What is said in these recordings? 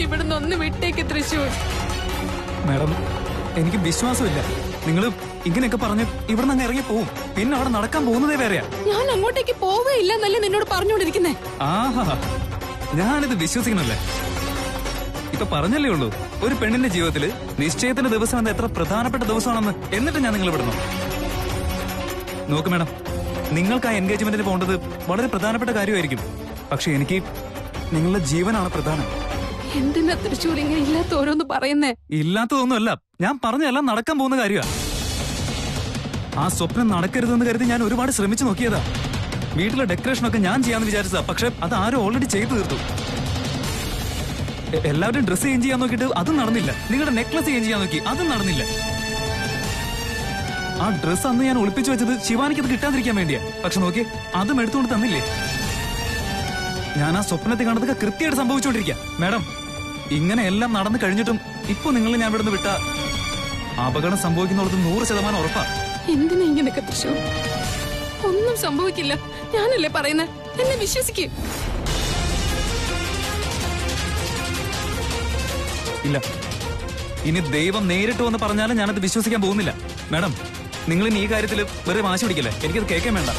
ഇവിടുന്ന് ഒന്ന് വിട്ടേക്ക് തൃശൂർ. മാഡം, എനിക്ക് വിശ്വാസമില്ല. നിങ്ങൾ ഇങ്ങനെയൊക്കെ പറഞ്ഞ് ഇവിടെ നിന്ന് ഇറങ്ങി പോവും. പിന്നെ അവിടെ നടക്കാൻ പോകുന്നതേ വേറെയാ. ഞാൻ അങ്ങോട്ടേക്ക് പോവുകയില്ല എന്നല്ലേ നിന്നോട് പറഞ്ഞുകൊണ്ടിരിക്കുന്നേ. ആഹാ, ഞാനിത് വിശ്വസിക്കണല്ലേ. ഇപ്പൊ പറഞ്ഞല്ലേ ഉള്ളൂ, ഒരു പെണ്ണിന്റെ ജീവിതത്തിൽ നിശ്ചയത്തിന്റെ ദിവസം എന്താ എത്ര പ്രധാനപ്പെട്ട ദിവസമാണെന്ന്. എന്നിട്ട് ഞാൻ നിങ്ങൾ വിടുന്നു. നോക്ക് മാഡം, നിങ്ങൾക്ക് ആ എൻഗേജ്മെന്റിന് പോകേണ്ടത് വളരെ പ്രധാനപ്പെട്ട കാര്യമായിരിക്കും. പക്ഷെ എനിക്ക് നിങ്ങളുടെ ജീവനാണ് പ്രധാനം. എന്തിനാ തൃശ്ശൂർ ഇങ്ങനെ ഇല്ലാത്ത ഓരോന്ന് പറയുന്നേ? ഇല്ലാത്തതൊന്നുമല്ല, ഞാൻ പറഞ്ഞതെല്ലാം നടക്കാൻ പോകുന്ന കാര്യമാണ്. ആ സ്വപ്നം നടക്കരുതെന്ന് കരുതി ഞാൻ ഒരുപാട് ശ്രമിച്ചു നോക്കിയതാ. വീട്ടിലെ ഡെക്കറേഷനൊക്കെ ഞാൻ ചെയ്യാന്ന് വിചാരിച്ചതാ. പക്ഷെ അത് ആരും ഓൾറെഡി ചെയ്തു തീർത്തു. എല്ലാവരും ഡ്രസ്സ് ചേഞ്ച് ചെയ്യാൻ നോക്കിയിട്ട് അതും നടന്നില്ല. നിങ്ങളുടെ നെക്ലസ് ചേഞ്ച് ചെയ്യാൻ നോക്കി, അതും നടന്നില്ല. ആ ഡ്രസ്സ് അന്ന് ഞാൻ ഒളിപ്പിച്ചു വെച്ചത് ശിവാനിക്ക് അത് കിട്ടാതിരിക്കാൻ വേണ്ടിയാ. പക്ഷെ നോക്കി, അതും എടുത്തുകൊണ്ട് തന്നില്ലേ. ഞാൻ ആ സ്വപ്നത്തെ കണ്ടതൊക്കെ കൃത്യമായിട്ട് സംഭവിച്ചുകൊണ്ടിരിക്കുക. മാഡം, ഇങ്ങനെ എല്ലാം നടന്നു കഴിഞ്ഞിട്ടും ഇപ്പൊ നിങ്ങൾ ഞാൻ ഇവിടുന്ന് വിട്ട അപകടം സംഭവിക്കുന്നുള്ളത് 100% ഉറപ്പാ. എന്തിനാ ഇങ്ങനെയൊക്കെ തൃശ്ശൂർ? ഒന്നും സംഭവിക്കില്ല, ഞാനല്ലേ പറയുന്നത്. എന്നെ വിശ്വസിക്കേ. ഇല്ല, ഇനി ദൈവം നേരിട്ട് വന്ന് പറഞ്ഞാലും ഞാനത് വിശ്വസിക്കാൻ പോകുന്നില്ല. മാഡം, നിങ്ങൾ ഇനി ഈ കാര്യത്തിൽ വെറുതെ വാശി പിടിക്കല്ലേ. എനിക്കത് കേൾക്കാൻ വേണ്ട.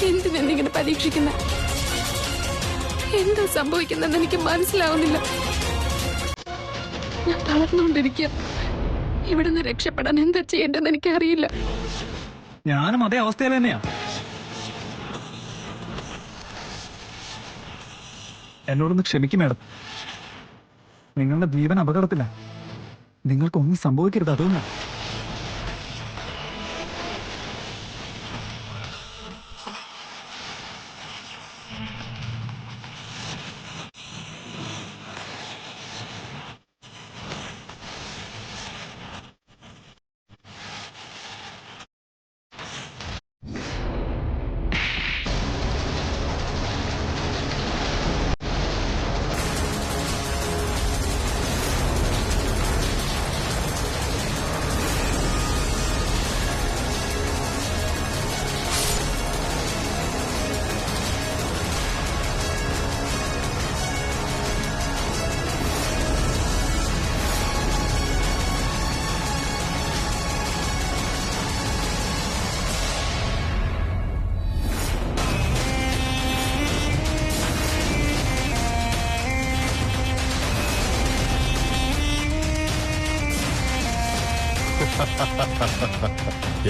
എന്തിനെന്നിങ്ങനെ പരീക്ഷിക്കുന്ന? എന്താ സംഭവിക്കുന്നെന്ന് എനിക്ക് മനസ്സിലാവുന്നില്ല. ഞാൻ തളർന്നുകൊണ്ടിരിക്കുക. ഇവിടുന്ന് രക്ഷപ്പെടാൻ എന്താ ചെയ്യേണ്ടതെന്ന് എനിക്കറിയില്ല. ഞാനും അതേ അവസ്ഥയിൽ തന്നെയാ. എന്നോടൊന്ന് ക്ഷമിക്കും മാഡം. നിങ്ങളുടെ ജീവൻ അപകടത്തില്ല. നിങ്ങൾക്കൊന്നും സംഭവിക്കരുത്, അതുകൊണ്ടാണ്.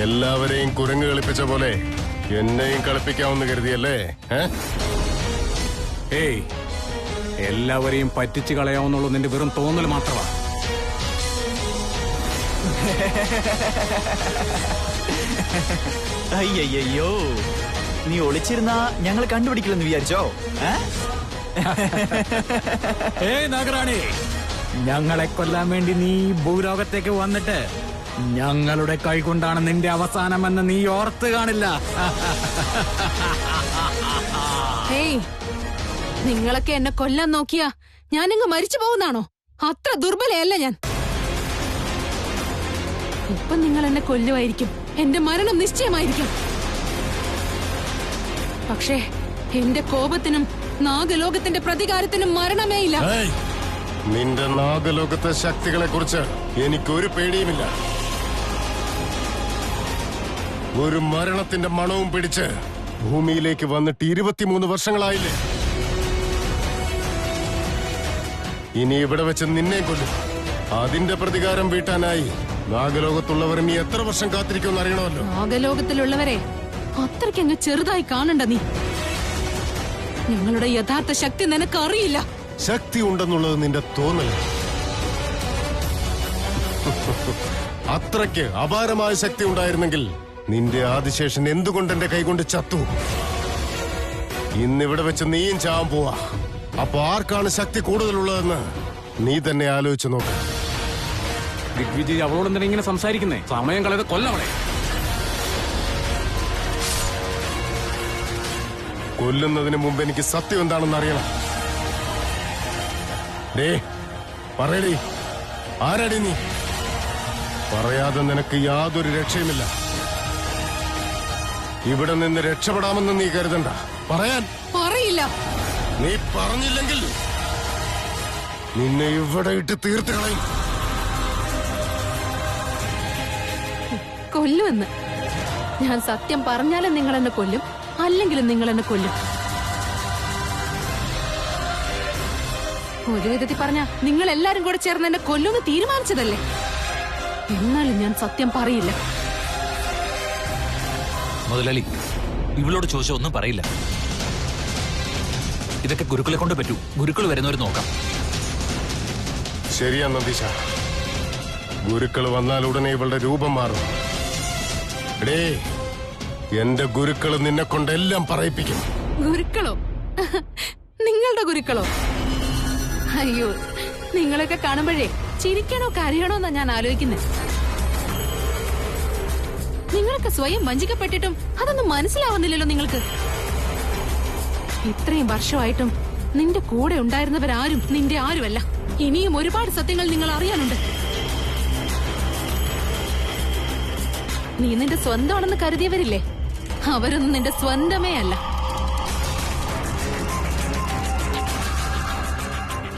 എല്ലാവരെയും കുരങ്ങ് കളിപ്പിച്ച പോലെ എന്നെയും കളിപ്പിക്കാമെന്ന് കരുതിയല്ലേ? ഏയ്, എല്ലാവരെയും പറ്റിച്ചു കളയാവുന്നുള്ളൂ നിന്റെ വെറും തോന്നൽ മാത്രമാണ്. അയ്യോ, നീ ഒളിച്ചിരുന്ന ഞങ്ങൾ കണ്ടുപിടിക്കില്ലെന്ന് വിചാരിച്ചോ? ഏയ് നാഗറാണി, ഞങ്ങളെ കൊല്ലാൻ വേണ്ടി നീ ഭൂലോകത്തേക്ക് വന്നിട്ട് ഞങ്ങളുടെ കൈകൊണ്ടാണ് നിന്റെ അവസാനമെന്ന് നീ ഓർത്ത് കാണില്ല. ഹേയ്, നിങ്ങളൊക്കെ എന്നെ കൊല്ലാൻ നോക്കിയാ ഞാനിങ്ങ് മരിച്ചു പോകുന്നാണോ? അത്ര ദുർബലയല്ല ഞാൻ. ഇപ്പൊ നിങ്ങൾ എന്നെ കൊല്ലുമായിരിക്കും. എന്റെ മരണം നിശ്ചയമായിരിക്കും. പക്ഷേ എന്റെ കോപത്തിനും നാഗലോകത്തിന്റെ പ്രതികാരത്തിനും മരണമേ ഇല്ല. നിന്റെ നാഗലോകത്തെ ശക്തികളെ കുറിച്ച് എനിക്കൊരു പേടിയുമില്ല. ഒരു മരണത്തിന്റെ മണവും പിടിച്ച് ഭൂമിയിലേക്ക് വന്നിട്ട് 23 വർഷങ്ങളായില്ലേ? ഇനി ഇവിടെ വെച്ച് നിന്നെ കൊല്ലും. അതിന്റെ പ്രതികാരം വീട്ടാനായി നാഗലോകത്തുള്ളവർ ഇനി എത്ര വർഷം കാത്തിരിക്കുമെന്ന് അറിയണമല്ലോ. നാഗലോകത്തിലുള്ളവരെ അത്രയ്ക്കങ്ങ് ചെറുതായി കാണണ്ട നീ. ഞങ്ങളുടെ യഥാർത്ഥ ശക്തി നിനക്ക് അറിയില്ല. ശക്തി ഉണ്ടെന്നുള്ളത് നിന്റെ തോന്നൽ. അത്രയ്ക്ക് അപാരമായ ശക്തി ഉണ്ടായിരുന്നെങ്കിൽ നിന്റെ ആദിശേഷൻ എന്തുകൊണ്ട് എന്റെ കൈകൊണ്ട് ചത്തു? ഇന്നിവിടെ വെച്ച് നീയും ചാവാൻ പോവാ. അപ്പൊ ആർക്കാണ് ശക്തി കൂടുതലുള്ളതെന്ന് നീ തന്നെ ആലോചിച്ചു നോക്ക്. ദിഗ്വിജയ് അവളോട് എന്തിനാ ഇങ്ങനെ സംസാരിക്കുന്നേ? സമയം കളയത് കൊല്ലവളെ. കൊല്ലുന്നതിന് മുമ്പ് എനിക്ക് സത്യം എന്താണെന്ന് അറിയണം. പറയടി, ആരാടി നീ? പറയാതെ നിനക്ക് യാതൊരു രക്ഷയുമില്ല. ഇവിടെ നിന്ന് രക്ഷപ്പെടാമെന്ന് നീ കരുതണ്ട. പറയാൻ പറയില്ല. നീ പറഞ്ഞില്ലെങ്കിൽ നിന്നെ ഇവിടെ ഇട്ട് തീർത്ത് കളയും. കൊല്ലുമെന്ന് ഞാൻ സത്യം പറഞ്ഞാലും നിങ്ങൾ എന്നെ കൊല്ലും, അല്ലെങ്കിലും നിങ്ങൾ എന്നെ കൊല്ലും. ഒരു വിധത്തിൽ പറഞ്ഞ നിങ്ങൾ എല്ലാരും കൂടെ ചേർന്ന് എന്നെ കൊല്ലുമെന്ന് തീരുമാനിച്ചതല്ലേ. എന്നാലും ഞാൻ സത്യം പറയില്ല. മുതലാളി, ഇവളോട് ചോദിച്ച ഒന്നും പറയില്ല. ഇതൊക്കെ ഗുരുക്കളെ കൊണ്ട് പറ്റൂ. ഗുരുക്കൾ വരുന്നവർ നോക്കാം. ശരിയാ നന്ദീശ, ഗുരുക്കൾ വന്നാൽ ഉടനെ ഇവളുടെ രൂപം മാറും. എടേ, എന്റെ ഗുരുക്കൾ നിന്നെ കൊണ്ടെല്ലാം പറയിപ്പിക്കും. ഗുരുക്കളോ? നിങ്ങളുടെ ഗുരുക്കളോ? അയ്യോ, നിങ്ങളൊക്കെ കാണുമ്പോഴേ ചിരിക്കണോ കരയണോ എന്നാ ഞാൻ ആലോചിക്കുന്നത്. നിങ്ങളൊക്കെ സ്വയം വഞ്ചിക്കപ്പെട്ടിട്ടും അതൊന്നും മനസ്സിലാവുന്നില്ലല്ലോ നിങ്ങൾക്ക്. ഇത്രയും വർഷമായിട്ടും നിന്റെ കൂടെ ഉണ്ടായിരുന്നവരാരും നിന്റെ ആരുമല്ല. ഇനിയും ഒരുപാട് സത്യങ്ങൾ നിങ്ങൾ അറിയാനുണ്ട്. നീ നിന്റെ സ്വന്തമാണെന്ന് കരുതിയവരില്ലേ, അവരൊന്നും നിന്റെ സ്വന്തമേ അല്ല.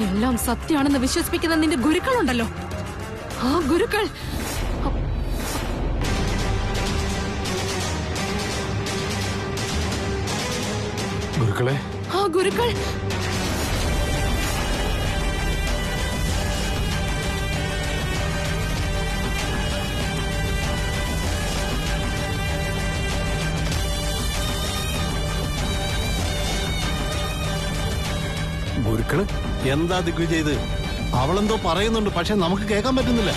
എല്ലാം സത്യമാണെന്ന് വിശ്വസിപ്പിക്കുന്ന നിന്റെ ഗുരുക്കളുണ്ടല്ലോ, ആ ഗുരുക്കൾ ഗുരുക്കളെ, ആ ഗുരുക്കൾ ഗുരുക്കള് എന്താ ദിഗ്വിജയ് ഇത്? അവളെന്തോ പറയുന്നുണ്ട്, പക്ഷെ നമുക്ക് കേൾക്കാൻ പറ്റുന്നില്ല.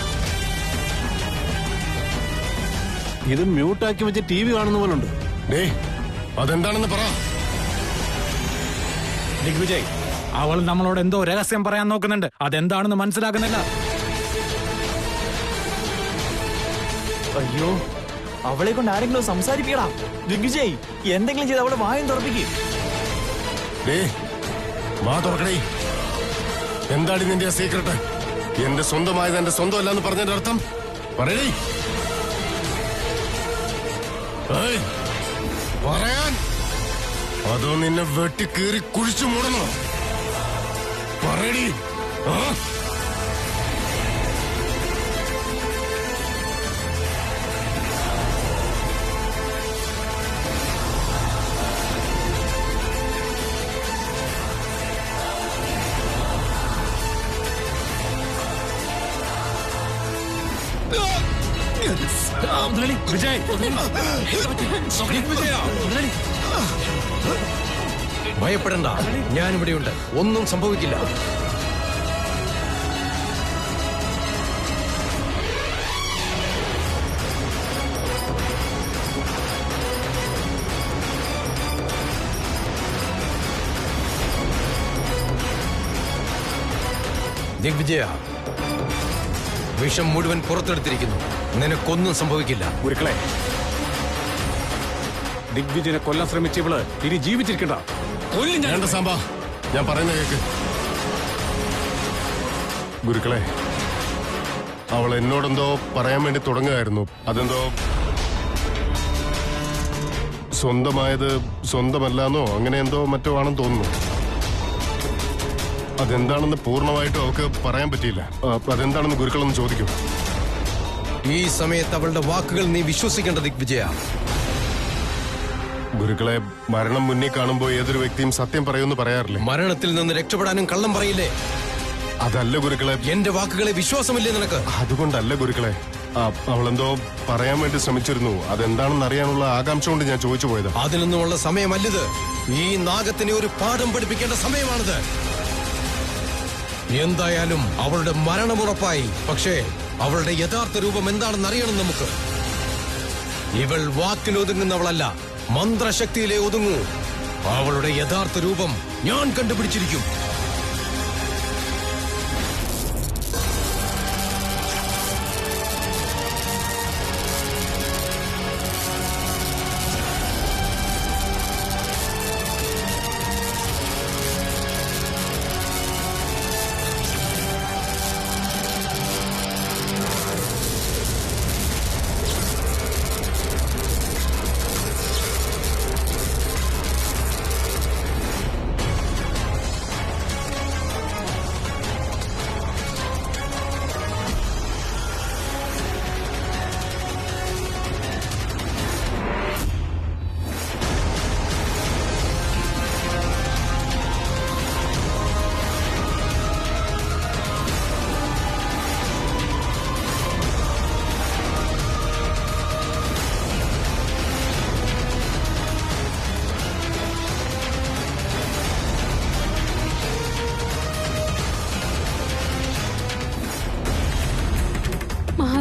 ഇത് മ്യൂട്ടാക്കി വെച്ച് ടി വി കാണുന്ന പോലുണ്ട്. അതെന്താണെന്ന് പറ. ദിഗ്വിജയ്, അവൾ നമ്മളോട് എന്തോ രഹസ്യം പറയാൻ നോക്കുന്നുണ്ട്. അതെന്താണെന്ന് മനസ്സിലാക്കുന്നില്ല. അയ്യോ, അവളെ കൊണ്ട് ആരെങ്കിലും സംസാരിപ്പിക്കടാ. ദിഗ്വിജയ്, എന്തെങ്കിലും ചെയ്ത് അവളെ വായും തുറപ്പിക്കും. വാ തുറക്കണേ. എന്താണ് നിന്റെ സീക്രട്ട്? എന്റെ സ്വന്തമായത് എന്റെ സ്വന്തമല്ല എന്ന് പറഞ്ഞതിന്റെ അർത്ഥം പറയണേ. പറയാൻ അതോ നിന്നെ വെട്ടിക്കേറി കുഴിച്ചു മൂടണോ? പറയടി. ഭയപ്പെടണ്ട, ഞാനിവിടെയുണ്ട്. ഒന്നും സംഭവിക്കില്ല. ദിഗ്വിജയ, വിഷം മുഴുവൻ പുറത്തെടുത്തിരിക്കുന്നു. നിനക്കൊന്നും സംഭവിക്കില്ല. ഗുരുക്കളെ, ദിഗ്വിജയനെ കൊല്ലാൻ ശ്രമിച്ച ഇവള് ഇനി ജീവിച്ചിരിക്കണ്ട. വേണ്ട സാമ്പ, ഞാൻ പറയുന്ന കേക്ക്. ഗുരുക്കളെ, അവൾ എന്നോടെന്തോ പറയാൻ വേണ്ടി തുടങ്ങുകയായിരുന്നു. അതെന്തോ സ്വന്തമായത് സ്വന്തമല്ലാന്നോ അങ്ങനെ എന്തോ മറ്റോ ആണെന്ന് തോന്നുന്നു. അതെന്താണെന്ന് പൂർണ്ണമായിട്ടും അവൾക്ക് പറയാൻ പറ്റിയില്ല. അതെന്താണെന്ന് ഗുരുക്കളൊന്ന് ചോദിക്കൂ. ഈ സമയത്ത് അവളുടെ വാക്കുകൾ നീ വിശ്വസിക്കേണ്ട ദിഗ്വിജയ. ഗുരുക്കളെ, മരണം മുന്നിൽ കാണുമ്പോൾ ഏതൊരു വ്യക്തിയും സത്യം പറയുമെന്ന് പറയാറില്ലേ? മരണത്തിൽ നിന്ന് രക്ഷപ്പെടാനും കള്ളം പറയില്ലേ? അതല്ല ഗുരുക്കളെ. എന്റെ വാക്കുകളെ വിശ്വാസമില്ലേ നിനക്ക്? അതുകൊണ്ടല്ല ഗുരുക്കളെ. അവളെന്തോ പറയാൻ വേണ്ടി ശ്രമിച്ചിരുന്നു. അതെന്താണെന്ന് അറിയാനുള്ള ആകാംക്ഷ കൊണ്ട് ഞാൻ ചോദിച്ചു പോയത്. അതിനൊന്നുമുള്ള സമയമല്ലിത്. ഈ നാഗത്തിനെ ഒരു പാഠം പഠിപ്പിക്കേണ്ട സമയമാണിത്. എന്തായാലും അവളുടെ മരണമുറപ്പായി. പക്ഷേ അവളുടെ യഥാർത്ഥ രൂപം എന്താണെന്ന് അറിയണം നമുക്ക്. ഇവൾ വാക്കിലൊതുങ്ങുന്നവളല്ല, മന്ത്രശക്തിയിലെ ഒതുങ്ങൂ. അവളുടെ യഥാർത്ഥ രൂപം ഞാൻ കണ്ടുപിടിച്ചിരിക്കും.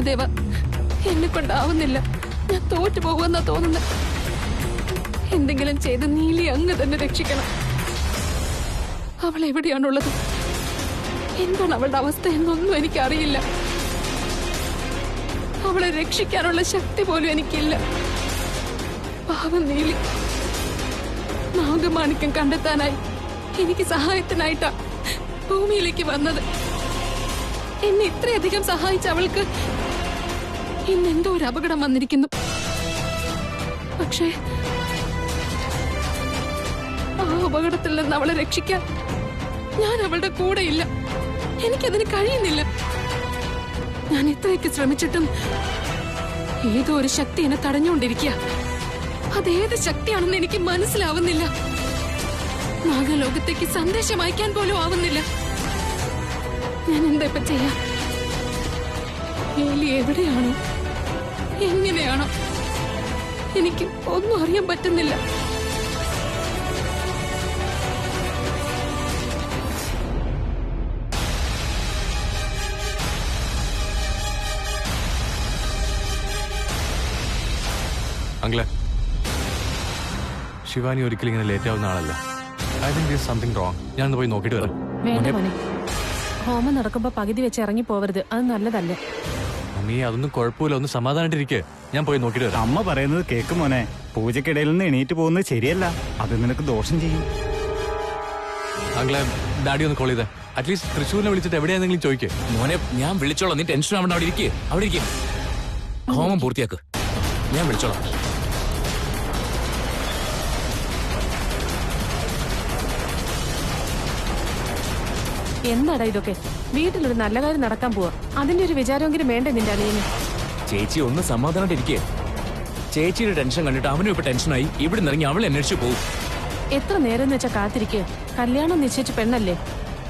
മഹാദേവ, എന്നെ കൊണ്ടാവുന്നില്ല. ഞാൻ തോറ്റു പോകുമെന്നാ തോന്നുന്നത്. എന്തെങ്കിലും ചെയ്ത് നീലി അങ്ങ് തന്നെ രക്ഷിക്കണം. അവൾ എവിടെയാണുള്ളത്, എന്താണ് അവളുടെ അവസ്ഥ എന്നൊന്നും എനിക്കറിയില്ല. അവളെ രക്ഷിക്കാനുള്ള ശക്തി പോലും എനിക്കില്ല. പാവം നീലി. നാഗമാണിക്യം കണ്ടെത്താനായി എനിക്ക് സഹായത്തിനായിട്ടാ ഭൂമിയിലേക്ക് വന്നത്. എന്നെ ഇത്രയധികം സഹായിച്ച അവൾക്ക് ഇന്നെന്തോ ഒരു അപകടം വന്നിരിക്കുന്നു. പക്ഷേ ആ അപകടത്തിൽ നിന്ന് അവളെ രക്ഷിക്കാൻ ഞാൻ അവളുടെ കൂടെയില്ല. എനിക്കതിന് കഴിയുന്നില്ല. ഞാൻ ഇത്രയൊക്കെ ശ്രമിച്ചിട്ടും ഏതോ ഒരു ശക്തി എന്നെ തടഞ്ഞുകൊണ്ടിരിക്കുക. അതേത് ശക്തിയാണെന്ന് എനിക്ക് മനസ്സിലാവുന്നില്ല. നാഗലോകത്തേക്ക് സന്ദേശം അയക്കാൻ പോലും ആവുന്നില്ല. ഞാൻ എന്താ ഇപ്പൊ ചെയ്യാ? നീലി എവിടെയാണോ, എങ്ങനെയാണോ, എനിക്ക് ഒന്നും അറിയാൻ പറ്റുന്നില്ല. അങ്കിളെ, ശിവാനി ഒരിക്കലും ഇങ്ങനെ ലേറ്റ് ആവുന്ന ആളല്ല. I think this something wrong. ഞാനൊന്ന് പോയി നോക്കിയിട്ട് വരാം. വേണ്ട മോനെ, ഹോമം നടക്കുമ്പോ പകുതി വെച്ച് ഇറങ്ങി പോവരുത്. അത് നല്ലതല്ല. മമ്മി, അതൊന്നും കുഴപ്പമില്ല. ഒന്ന് സമാധാനായിട്ടിരിക്കെ. ഞാൻ പോയി നോക്കിയിട്ട് വരാം. അമ്മ പറയുന്നത് കേക്ക് മോനെ. പൂജക്കിടയിൽ നിന്ന് എണീറ്റ് പോകുന്നത് ശരിയല്ല. അത് നിനക്ക് ദോഷം ചെയ്യും. അങ്കിളെ, ഡാഡി ഒന്ന് കോൾ ചെയ്തേ. അറ്റ്ലീസ്റ്റ് തൃശ്ശൂരിനെ വിളിച്ചിട്ട് എവിടെയാണെങ്കിലും ചോദിക്കേ. മോനെ, ഞാൻ വിളിച്ചോളാം. നീ ടെൻഷൻ ആവണ്ട. അവിടെ ഇരിക്കേ, അവിടെ ഇരിക്കേ. ഹോമം പൂർത്തിയാക്ക്. ഞാൻ വിളിച്ചോളാം. എന്താടാ ഇതൊക്കെ? വീട്ടിലൊരു നല്ല കാര്യം നടക്കാൻ പോവാ. അതിന്റെ ഒരു വിചാരമെങ്കിലും വേണ്ടേ നിന്റെ അളിയന്? ചേച്ചി ഒന്ന് സമാധാനായിട്ടിരിക്കേ. ചേച്ചിയുടെ ടെൻഷൻ കണ്ടിട്ട് അവനും ഇപ്പൊ ടെൻഷനായി. ഇവിടെ നിറങ്ങി അവളെ അന്വേഷിച്ചു പോകും. എത്ര നേരം എന്ന് വെച്ചാ കാത്തിരിക്കുക? കല്യാണം നിശ്ചയിച്ച പെണ്ണല്ലേ.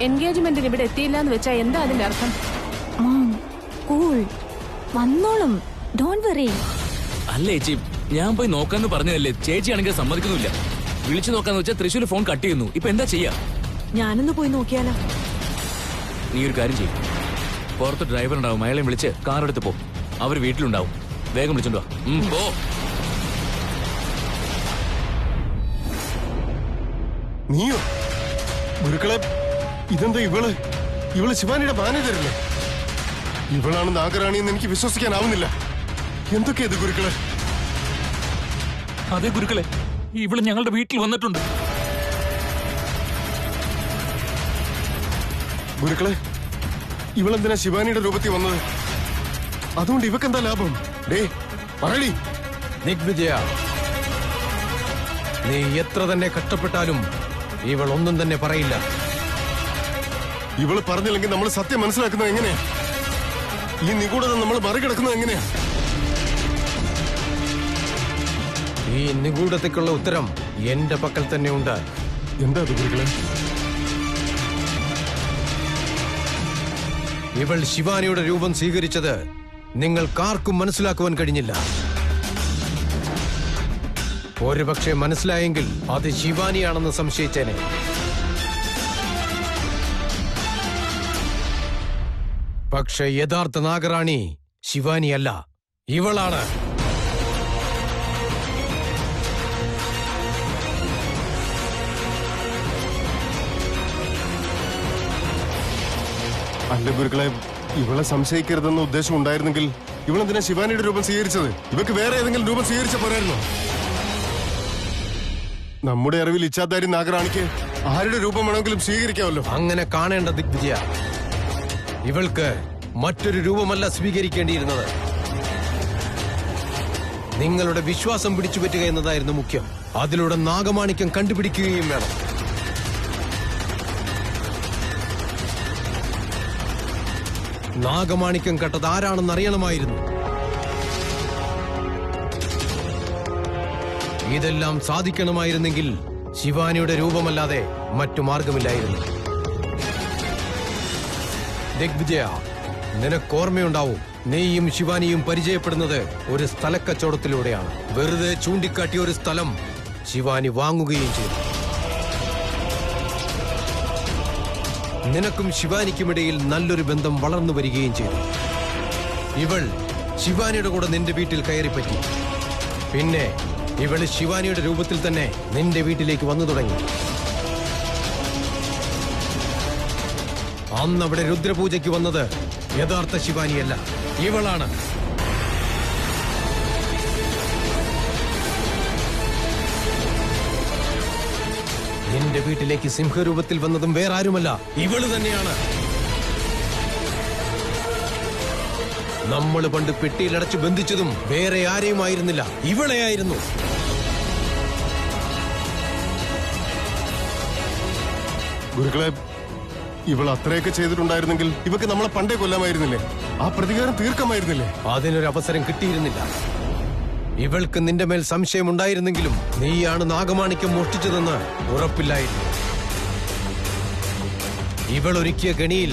എൻഗേജ്മെന്റിന് ഇവിടെ എത്തിയില്ല എന്ന് വെച്ചാ എന്താ അതിന്റെ അർത്ഥം? വന്നോളും, ഡോണ്ട് വറി. അല്ല ചേച്ചി, ഞാൻ പോയി നോക്കാന്ന് പറഞ്ഞതല്ലേ. ചേച്ചിയാണെങ്കിൽ സമ്മതിക്കുന്നില്ല. വിളിച്ചു നോക്കാന്ന് വെച്ചാൽ തൃശ്ശൂർ ഫോൺ കട്ട് ചെയ്യുന്നു. ഇപ്പൊ എന്താ ചെയ്യാ? ഞാനൊന്ന് പോയി നോക്കിയാലോ? നീ ഒരു കാര്യം ചെയ്യും. പുറത്ത് ഡ്രൈവർ ഉണ്ടാവും. അയാളെ വിളിച്ച് കാർ എടുത്ത് പോ. അവർ വീട്ടിലുണ്ടാവും. വേഗം വിളിച്ചോണ്ടോ. പോ. നീയോ? ഗുരുക്കളെ, ഇതെന്താ ഇവള് ശിവാനിയുടെ മാനേജരല്ലേ? ഇവളാണ് നാഗറാണിയെന്ന് എനിക്ക് വിശ്വസിക്കാനാവുന്നില്ല. എന്തൊക്കെയാ ഇത് ഗുരുക്കളെ? അതെ ഗുരുക്കളെ, ഇവള് ഞങ്ങളുടെ വീട്ടിൽ വന്നിട്ടുണ്ട്. ഗുരുക്കളെ, ഇവളെന്തിനാ ശിവാനിയുടെ രൂപത്തിൽ വന്നത്? അതുകൊണ്ട് ഇവക്കെന്താ ലാഭം? ഡേ പറയടി. ദിഗ്വിജയ, നീ എത്ര തന്നെ കഷ്ടപ്പെട്ടാലും ഇവൾ ഒന്നും തന്നെ പറയില്ല. ഇവള് പറഞ്ഞില്ലെങ്കിൽ നമ്മൾ സത്യം മനസ്സിലാക്കുന്നത് എങ്ങനെയാ? ഈ നിഗൂഢത നമ്മൾ മറികടക്കുന്നത് എങ്ങനെയാ? ഈ നിഗൂഢതയ്ക്കുള്ള ഉത്തരം എന്റെ പക്കൽ തന്നെ ഉണ്ട്. എന്താ അത് ഗുരുക്കളെ? ഇവൾ ശിവാനിയുടെ രൂപം സ്വീകരിച്ചത് നിങ്ങൾക്കാർക്കും മനസ്സിലാക്കുവാൻ കഴിഞ്ഞില്ല. ഒരുപക്ഷെ മനസ്സിലായെങ്കിൽ അത് ശിവാനിയാണെന്ന് സംശയിച്ചേനെ. പക്ഷെ യഥാർത്ഥ നാഗറാണി ശിവാനിയല്ല, ഇവളാണ്. അല്ല ഗുരുക്കളെ, ഇവളെ സംശയിക്കരുതെന്ന ഉദ്ദേശം ഉണ്ടായിരുന്നെങ്കിൽ ഇവളെന്തിനാ ശിവാനിയുടെ രൂപം സ്വീകരിച്ചത്? ഇവക്ക് വേറെ ഏതെങ്കിലും രൂപം സ്വീകരിച്ച പോരായിരുന്നോ? നമ്മുടെ അറിവിൽ ഇച്ഛാധാരി നാഗറാണിക്ക് ആരുടെ രൂപം വേണമെങ്കിലും സ്വീകരിക്കാമല്ലോ. അങ്ങനെ കാണേണ്ട ദിഗ്വിജയ. ഇവൾക്ക് മറ്റൊരു രൂപമല്ല സ്വീകരിക്കേണ്ടിയിരുന്നത്. നിങ്ങളുടെ വിശ്വാസം പിടിച്ചുപറ്റുക എന്നതായിരുന്നു മുഖ്യം. അതിലൂടെ നാഗമാണിക്യം കണ്ടുപിടിക്കുകയും വേണം. നാഗമാണിക്യം കെട്ടത് ആരാണെന്ന് അറിയണമായിരുന്നു. ഇതെല്ലാം സാധിക്കണമായിരുന്നെങ്കിൽ ശിവാനിയുടെ രൂപമല്ലാതെ മറ്റു മാർഗമില്ലായിരുന്നു. ദിഗ്വിജയ, നിനക്കോർമ്മയുണ്ടാവും, നീയും ശിവാനിയും പരിചയപ്പെടുന്നത് ഒരു സ്ഥലക്കച്ചവടത്തിലൂടെയാണ്. വെറുതെ ചൂണ്ടിക്കാട്ടിയ ഒരു സ്ഥലം ശിവാനി വാങ്ങുകയും ചെയ്തു. നിനക്കും ശിവാനിക്കുമിടയിൽ നല്ലൊരു ബന്ധം വളർന്നു വരികയും ചെയ്തു. ഇവൾ ശിവാനിയുടെ കൂടെ നിന്റെ വീട്ടിൽ കയറിപ്പറ്റി. പിന്നെ ഇവള് ശിവാനിയുടെ രൂപത്തിൽ തന്നെ നിന്റെ വീട്ടിലേക്ക് വന്നു തുടങ്ങി. അന്ന് അവിടെ രുദ്രപൂജയ്ക്ക് വന്നത് യഥാർത്ഥ ശിവാനിയല്ല, ഇവളാണ്. നിന്റെ വീട്ടിലേക്ക് സിംഹരൂപത്തിൽ വന്നതും വേറെ ആരുമല്ല, ഇവള് തന്നെയാണ്. നമ്മൾ പണ്ട് പെട്ടിയിലടച്ച് ബന്ധിച്ചതും വേറെ ആരെയുമായിരുന്നില്ല, ഇവളെയായിരുന്നു. ഗുരുക്കളെ, ഇവൾ അത്രയൊക്കെ ചെയ്തിട്ടുണ്ടായിരുന്നെങ്കിൽ ഇവക്ക് നമ്മളെ പണ്ടേ കൊല്ലാമായിരുന്നില്ലേ? ആ പ്രതികാരം തീർക്കാമായിരുന്നില്ലേ? അതിനൊരു അവസരം കിട്ടിയിരുന്നില്ല. ഇവൾക്ക് നിന്റെ മേൽ സംശയമുണ്ടായിരുന്നെങ്കിലും നീയാണ് നാഗമാണിക്യം മോഷ്ടിച്ചതെന്ന് ഉറപ്പില്ലായിരുന്നു. ഇവൾ ഒരുക്കിയ കെണിയിൽ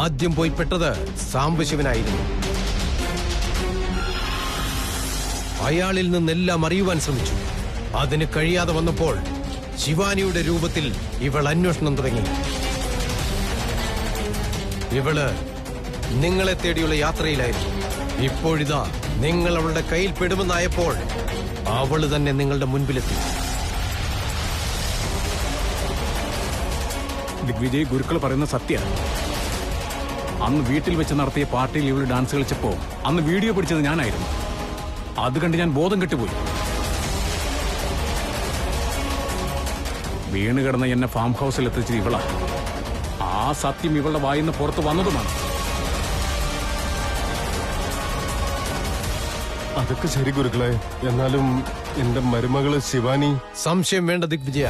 ആദ്യം പോയി പെട്ടത് സാംബശിവനായിരുന്നു. അയാളിൽ നിന്നെല്ലാം അറിയുവാൻ ശ്രമിച്ചു. അതിന് കഴിയാതെ വന്നപ്പോൾ ശിവാനിയുടെ രൂപത്തിൽ ഇവൾ അന്വേഷണം തുടങ്ങി. ഇവള് നിങ്ങളെ തേടിയുള്ള യാത്രയിലായിരുന്നു. ഇപ്പോഴിതാ നിങ്ങൾ അവളുടെ കയ്യിൽ പെടുമെന്നായപ്പോൾ അവള് തന്നെ നിങ്ങളുടെ മുൻപിലെത്തി. ദിഗ്വിജയ്, ഗുരുക്കൾ പറയുന്ന സത്യ. അന്ന് വീട്ടിൽ വെച്ച് നടത്തിയ പാർട്ടിയിൽ ഇവള് ഡാൻസ് കളിച്ചപ്പോ അന്ന് വീഡിയോ പിടിച്ചത് ഞാനായിരുന്നു. അത് കണ്ട് ഞാൻ ബോധം കെട്ടുപോയി. വീണ് കിടന്ന എന്നെ ഫാം ഹൗസിൽ എത്തിച്ചത് ഇവളാ. ആ സത്യം ഇവളുടെ വായിന്ന് പുറത്ത് വന്നതുമാണ്. അതൊക്കെ ശരി ഗുരുക്കളെ, എന്നാലും എന്റെ മരുമകള് ശിവാനി. സംശയം വേണ്ട ദിഗ്വിജയ,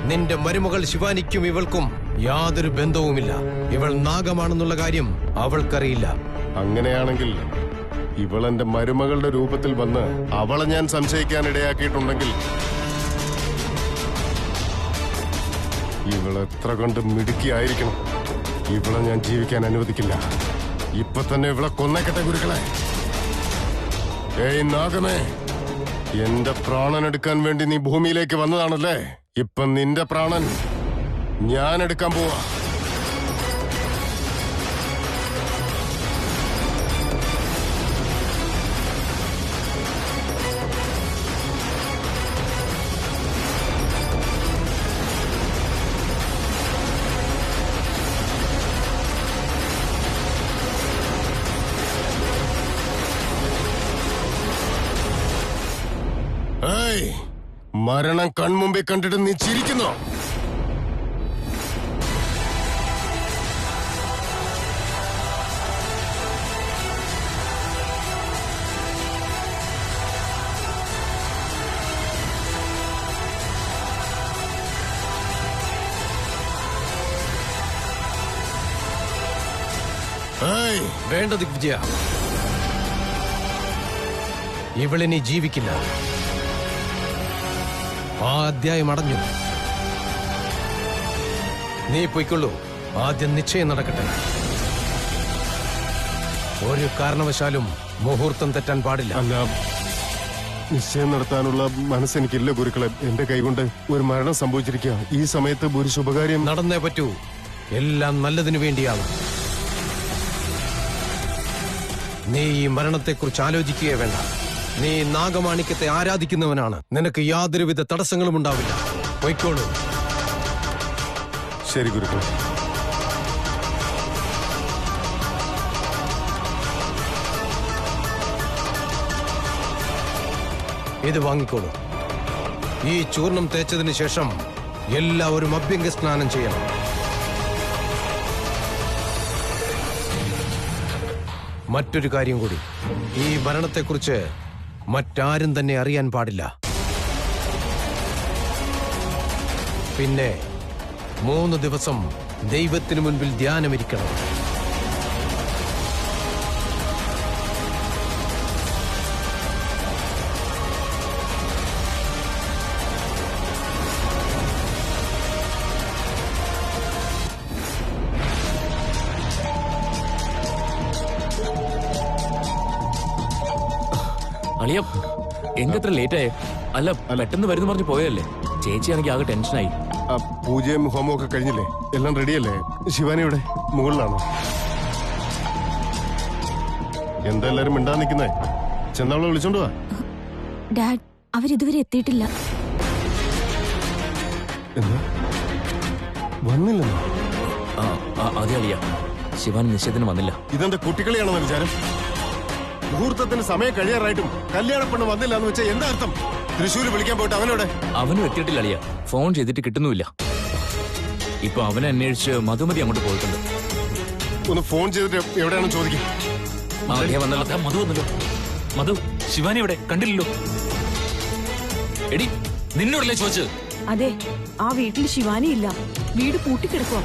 നിന്റെ മരുമകൾ ശിവാനിക്കും ഇവൾക്കും യാതൊരു ബന്ധവുമില്ല. ഇവൾ നാഗമാണെന്നുള്ള കാര്യം അവൾക്കറിയില്ല. അങ്ങനെയാണെങ്കിൽ ഇവളെന്റെ മരുമകളുടെ രൂപത്തിൽ വന്ന് അവളെ ഞാൻ സംശയിക്കാൻ ഇടയാക്കിയിട്ടുണ്ടെങ്കിൽ ഇവളെത്ര കൊണ്ട് മിടുക്കിയായിരിക്കണം. ഇവളെ ഞാൻ ജീവിക്കാൻ അനുവദിക്കില്ല. ഇപ്പൊ തന്നെ ഇവളെ കൊന്നേക്കട്ടെ ഗുരുക്കളെ. ഏയ് നാഗമേ, എന്റെ പ്രാണൻ എടുക്കാൻ വേണ്ടി നീ ഭൂമിയിലേക്ക് വന്നതാണല്ലേ? ഇപ്പൊ നിന്റെ പ്രാണൻ ഞാൻ എടുക്കാൻ പോവാ. മരണം കൺമുമ്പിൽ കണ്ടിട്ട് നീ ചിരിക്കുന്നോ? വേണ്ട ദിഗ്വിജയ, ഇവളിനി ജീവിക്കില്ല. ആ അധ്യായം അടഞ്ഞു. നീ പൊയ്ക്കൊള്ളൂ. ആദ്യം നിശ്ചയം നടക്കട്ടെ. ഒരു കാരണവശാലും മുഹൂർത്തം തെറ്റാൻ പാടില്ല. അല്ല, നിശ്ചയം നടത്താനുള്ള മനസ്സെനിക്കില്ല ഗുരുക്കളെ. എന്റെ കൈകൊണ്ട് ഒരു മരണം സംഭവിച്ചിരിക്കുക. ഈ സമയത്ത് ഒരു ശുഭകാര്യം നടന്നേ പറ്റൂ. എല്ലാം നല്ലതിനു വേണ്ടിയാണ്. നീ ഈ മരണത്തെക്കുറിച്ച് ആലോചിക്കുകയേ വേണ്ട. നീ നാഗമാണിക്യത്തെ ആരാധിക്കുന്നവനാണ്. നിനക്ക് യാതൊരുവിധ തടസ്സങ്ങളും ഉണ്ടാവില്ല. പൊയ്ക്കോളൂ. ശരി ഗുരുക്കളെ. ഇത് വാങ്ങിക്കോളൂ. ഈ ചൂർണം തേച്ചതിന് ശേഷം എല്ലാവരും അഭ്യംഗ സ്നാനം ചെയ്യണം. മറ്റൊരു കാര്യം കൂടി, ഈ മരണത്തെക്കുറിച്ച് മറ്റാരും തന്നെ അറിയാൻ പാടില്ല. പിന്നെ 3 ദിവസം ദൈവത്തിനു മുൻപിൽ ധ്യാനമിരിക്കണം. അളിയ, എന്തത്ര ലേറ്റ് ആയേ? അല്ല, പെട്ടെന്ന് വരുന്നു പറഞ്ഞു പോയല്ലേ? ചേച്ചിയാണെങ്കിൽ ആകെ ടെൻഷനായി. പൂജയും ഹോമവും ഒക്കെ കഴിഞ്ഞില്ലേ? എല്ലാം റെഡിയല്ലേ? ശിവാനിയുടെ മുകളിലാണോ? എന്താ എല്ലാരും മിണ്ടാ നിൽക്കുന്നേ? ചെന്നവളെ വിളിച്ചോണ്ട് വാ. ഡാഡ് അവരിതുവരെ എത്തിയിട്ടില്ല. എന്താ വന്നില്ലെന്നോ? അതെ അളിയ, ശിവാൻ നിശ്ചയത്തിന് വന്നില്ല. ഇതെന്താ കുട്ടികളിയാണെന്ന വിചാരം? മുഹൂർത്തത്തിന് സമയം കഴിയാറായിട്ടും കല്യാണ പെണ്ണ് വന്നില്ല എന്ന് വെച്ചാൽ എന്താ അർത്ഥം? തൃശ്ശൂര് വിളിക്കാൻ പോയിട്ട് അവനും എത്തിയിട്ടില്ല അളിയ. ഫോൺ ചെയ്തിട്ട് കിട്ടുന്നുമില്ല. ഇപ്പൊ അവനെ അന്വേഷിച്ച് മധുമതി അങ്ങോട്ട് പോയിട്ടുണ്ട്. ഒന്ന് ഫോൺ ചെയ്തിട്ട് എവിടെയാണെന്ന് ചോദിക്കും. മധു വന്നല്ലോ. മധു, ശിവാനി എവിടെ? കണ്ടില്ലല്ലോ. എടി, നിന്നോടല്ലേ ചോദിച്ചത്? അതെ, ആ വീട്ടിൽ ശിവാനി ഇല്ല. വീട് പൂട്ടിക്കിടക്കുക.